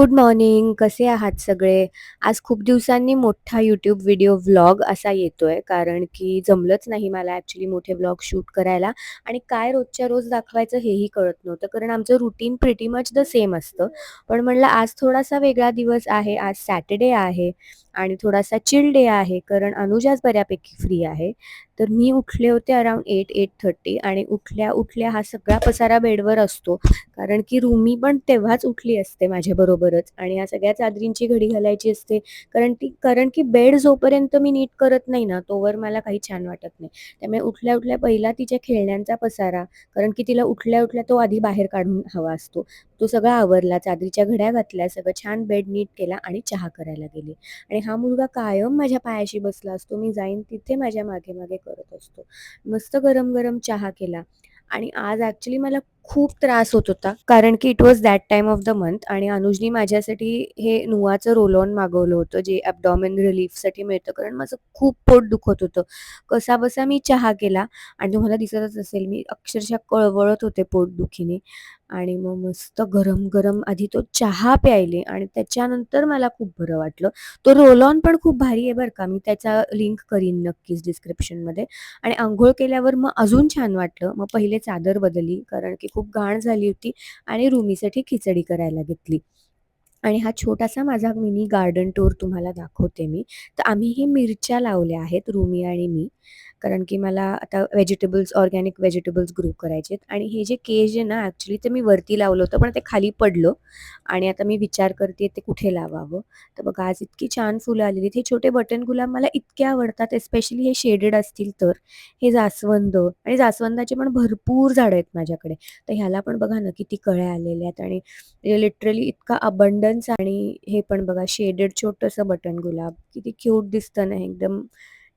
Good morning. कसे आहात सगळे? आज खूप दिवसांनी मोठा YouTube व्हिडिओ व्लॉग असा येतोय, कारण की जमलंच नाही मला ॲक्चुअली मोठे व्लॉग शूट करायला आणि काय रोजच्या रोज दाखवायचं हेही कळत नव्हतं, कारण आमचं routine pretty much the same असतं. पण म्हणलं आज थोडासा वेगळा दिवस आहे, आज सॅटर्डे आहे आणि थोडासा चिल डे आहे, कारण अनुजा बऱ्यापैकी फ्री आहे. तर मी उठले होते अराउंड 8:30 आणि उठल्या-उठल्या हा सगळा पसारा बेडवर असतो. कारण की रुमी पण तेव्हाच उठली असते माझ्याबरोबरच आणि या सगळ्या चादरींची घडी घालायची असते. कारण की बेड जोपर्यंत मी नीट करत नाही ना, तोवर मला काही छान वाटत नाही. त्यामुळे उठल्या-उठल्या पहिला तिच्या खेळण्यांचा पसारा, कारण की तिला उठल्या-उठल्या तो आधी बाहेर काढून हवा असतो. तो सगळा आवरला, चादरीच्या घड्या घातल्या, सगळं छान बेड नीट केला आणि चहा करायला गेले. आणि हा मुलगा कायम माझ्या पायाशी बसला असतो. मी जाईन तिथे माझ्या मागे-मागे करत असतो. मस्त गरम-गरम चहा केला आणि आज ॲक्चुअली मला खूप त्रास होत होता. कारण की it was that time of the month आणि अनुजनी माझ्यासाठी हे नुवाचं रोल ऑन मागवलं होतं, जे ॲब्डॉमेन रिलीफसाठी मिळतं. कारण माझं खूप पोट दुखत होतं. कसाबसा मी चहा केला आणि तुम्हाला दिसतच असेल मी अक्षरशः कळवळत होते पोटदुखीने आणि मग मस्त गरम-गरम आधी तो चहा प्यायले आणि त्याच्यानंतर मला खूप बरं वाटलं. तो रोल ऑन पण खूप भारी आहे बरं का. मी त्याचा लिंक करीन नक्कीच डिस्क्रिप्शनमध्ये. आणि अंघोळ केल्यावर मग अजून छान वाटलं. मग पहिले चादर बदलली, कारण की खूप घाण झाली होती आणि रुमीसाठी खिचडी करायला घेतली. आणि हा छोटासा माझा मिनी गार्डन टूर तुम्हाला दाखवते मी. तर आम्ही हे मिरच्या लावल्या आहेत रुमी आणि मी. कारण की मला आता ऑर्गॅनिक व्हेजिटेबल्स ग्रो करायचे आहेत आणि हे जे केज आहे ना ॲक्चुअली ते मी वरती लावलं होतं, पण ते खाली पडलं आणि आता मी विचार करते ते कुठे लावावं. तर बघा आज इतकी छान फुलं आलेली आहेत. हे छोटे बटन गुलाब मला इतके आवडतात, स्पेशली हे शेडेड असतील तर. हे जास्वंद आणि जास्वंदाचे पण भरपूर झाडं आहेत माझ्याकडे. तर ह्याला पण बघा ना किती कळ्या आलेल्या आहेत आणि लिटरली इतका अबंडन्स आणि हे पण बघा शेडेड छोटंसं बटन गुलाब. किती क्यूट दिसतं ना एकदम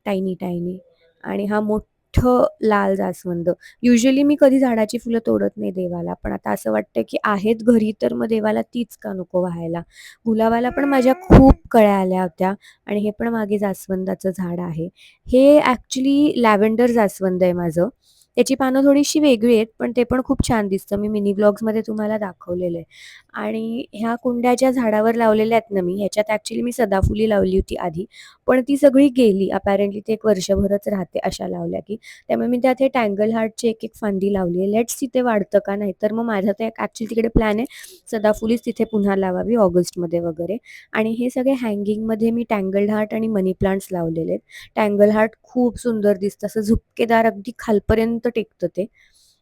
टायनी, टायनी आणि हा मोठं लाल जास्वंद. युजुअली मी कधी झाडाची फुलं तोडत नाही देवाला, पण आता असं वाटतं की आहेत घरी तर मग देवाला तीच का नको व्हायला. गुलाबाला पण माझ्या खूप कळ्या आल्या होत्या आणि हे पण मागे जास्वंदाचं झाड आहे. हे ॲक्चुअली लॅव्हेंडर जास्वंद आहे माझं. त्याची पानं थोडीशी वेगळी आहेत, पण ते पण खूप छान दिसतं. मी मिनी ब्लॉग्समध्ये तुम्हाला दाखवलेलं आहे. आणि ह्या कुंड्या ज्या झाडावर लावलेल्या आहेत ना मी, ह्याच्यात ॲक्चुअली मी सदाफुली लावली होती आधी. पण ती सगळी गेली. अपॅरेंटली ते 1 वर्षभरच राहते अशा लावल्या की. त्यामुळे मी त्यात हे टँगल हार्टची एक-एक फांदी लावली आहे. लेट्स सी ते वाढतं का नाही. तर मग माझा तर ॲक्चुअली तिकडे प्लॅन आहे सदाफुलीच तिथे पुन्हा लावावी ऑगस्टमध्ये वगैरे. आणि हे सगळे हँगिंगमध्ये मी टँगल्ड हार्ट आणि मनी प्लांट्स लावलेले आहेत. टँगल हार्ट खूप सुंदर दिसतं. असं झुपकेदार अगदी खालपर्यंत टेकतं ते.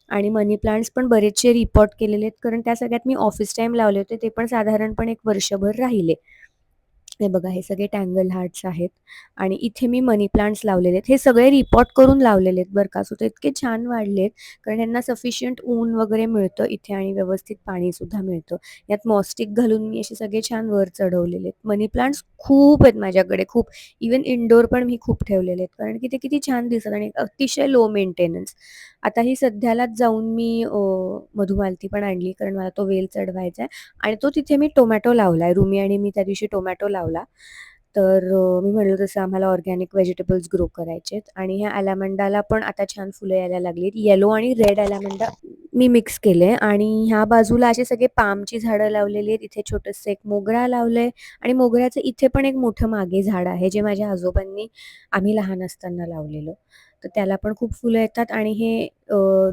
आणि मनी प्लांट्स पण बरेचसे रिपॉट केलेले आहेत, कारण त्या सगळ्यात मी ऑफिस टाईम लावले होते. ते पण साधारणपणे 1 वर्षभर राहिले. हे बघा हे सगळे टँगल हार्ट्स आहेत आणि इथे मी मनी प्लांट्स लावलेले आहेत. हे सगळे रिपॉट करून लावलेले आहेत बरं का. सो ते इतके छान वाढलेत, कारण ह्यांना सफिशियंट ऊन वगैरे मिळतं इथे आणि व्यवस्थित पाणीसुद्धा मिळतं. यात मॉस्टिक घालून मी असे सगळे छान वर चढवलेले आहेत. मनी प्लांट्स खूप आहेत माझ्याकडे खूप. इव्हन इनडोअर पण मी खूप ठेवलेले आहेत, कारण की ते किती छान दिसतात आणि अतिशय लो मेंटेनन्स. आता ही सध्यालाच जाऊन मी मधुमालती पण आणली, कारण मला तो वेल चढवायचा आहे आणि तो तिथे मी टोमॅटो लावलाय. रुमी आणि मी त्या दिवशी टोमॅटो लावला. तर मी म्हटलं तसं आम्हाला ऑर्गॅनिक व्हेजिटेबल्स ग्रो करायचे आहेत आणि ह्या ॲलामंडाला पण आता छान फुलं यायला लागलीत. येलो आणि रेड ॲलामंडा मी मिक्स केले आणि ह्या बाजूला असे सगळे पामची झाडं लावलेली आहेत. इथे छोटंसं एक मोगरा लावलंय आणि मोगऱ्याचं इथे पण एक मोठं मागे झाड आहे, जे माझ्या आजोबांनी आम्ही लहान असताना लावलेलं. तर त्याला पण खूप फुलं येतात आणि हे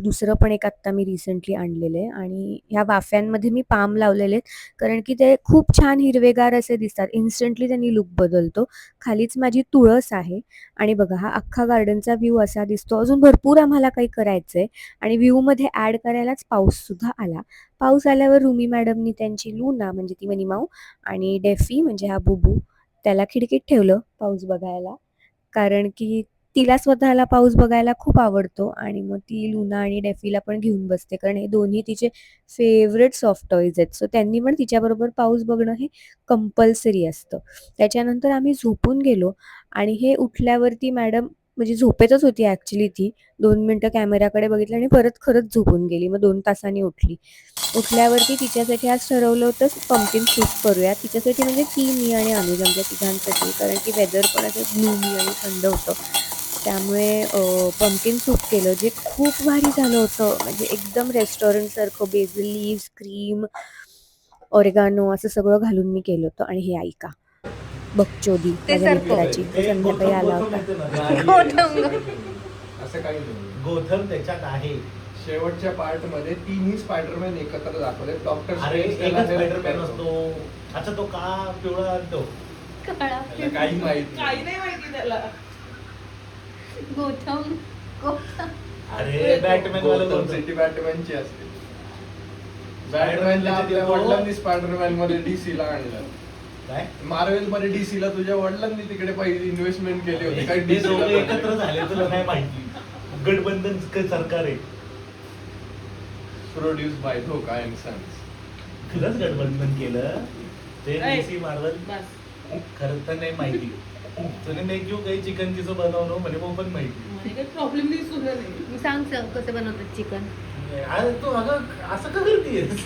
दुसरं पण एक आत्ता मी रिसेंटली आणलेलं आहे आणि ह्या वाफ्यांमध्ये मी पाम लावलेले आहेत, कारण की ते खूप छान हिरवेगार असे दिसतात. इन्स्टंटली त्यांनी लूक बदलतो. खालीच माझी तुळस आहे आणि बघा हा अख्खा गार्डनचा व्ह्यू असा दिसतो. अजून भरपूर आम्हाला काही करायचं आहे आणि व्ह्यूमध्ये ॲड करायलाच पाऊससुद्धा आला. पाऊस आल्यावर रुमी मॅडमनी त्यांची लूना म्हणजे ती मनीमाऊ आणि डेफी म्हणजे हा बुबू त्याला खिडकीत ठेवलं पाऊस बघायला. कारण की तिला स्वतःला पाऊस बघायला खूप आवडतो आणि मग ती लुना आणि डेफीला पण घेऊन बसते, कारण हे दोन्ही तिचे फेव्हरेट सॉफ्ट टॉयज आहेत. सो त्यांनी पण तिच्याबरोबर पाऊस बघणं हे कंपल्सरी असतं. त्याच्यानंतर आम्ही झोपून गेलो आणि हे उठल्यावरती मॅडम म्हणजे झोपेतच होती ॲक्चुअली ती. 2 मिनिटं कॅमेराकडे बघितलं आणि परत खरंच झोपून गेली. मग 2 तासांनी उठली. उठल्यावरती तिच्यासाठी आज ठरवलं होतं पंप्किन सूप करूया. तिच्यासाठी म्हणजे ती, मी आणि अनुज आमच्या तिघांसाठी. कारण की वेदर पण असं ग्लूमी आणि थंड होतं. त्यामुळे पंप्किन सूप केलं, जे खूप भारी झालं होतं. म्हणजे एकदम रेस्टॉरंटसारखं बेसिल लीव्हज, क्रीम ऑरेगानो असं सगळं घालून मी केलं होतं. आणि हे ऐका, बकचोदी माझ्या मित्राची, तो संध्याकाळी आला होता. असं काही नाही. गोथम त्याच्यात आहे. शेवटच्या पार्ट मध्ये तिन्ही स्पायडरमॅन एकत्र दाखवले. डॉक्टर अरे एकच स्पायडरमॅन असतो. अच्छा तो का पिवळा आणतो काही माहित काही नाही माहिती त्याला. गोथम अरे बॅटमॅन वाला गोथम गोथम. सिटी बॅटमॅनची असते. बॅटमॅनला आपल्या वडिलांनी स्पायडरमॅन मध्ये DC ला आणलं. काय मार्वेल मध्ये DC ला तुझ्या वडिलांनी तिकडे पहिली इन्व्हेस्टमेंट केली होती. काही ते DC ला दोघं एकत्र झाले तुला नाही माहिती. गठबंधन सरकार आहे. Produce by Dhoka and sons. खरंच गठबंधन केलं ते ऐ. DC Marvel. बस. खरं तर नाही माहिती. तुने मेक यू काही चिकन किसं बनवणं म्हणजे मग पण माहिती. मला काही प्रॉब्लेम नाही सुद्धा नाही. सांग कसं बनवतात चिकन. अरे तू अगं असं का करतेस?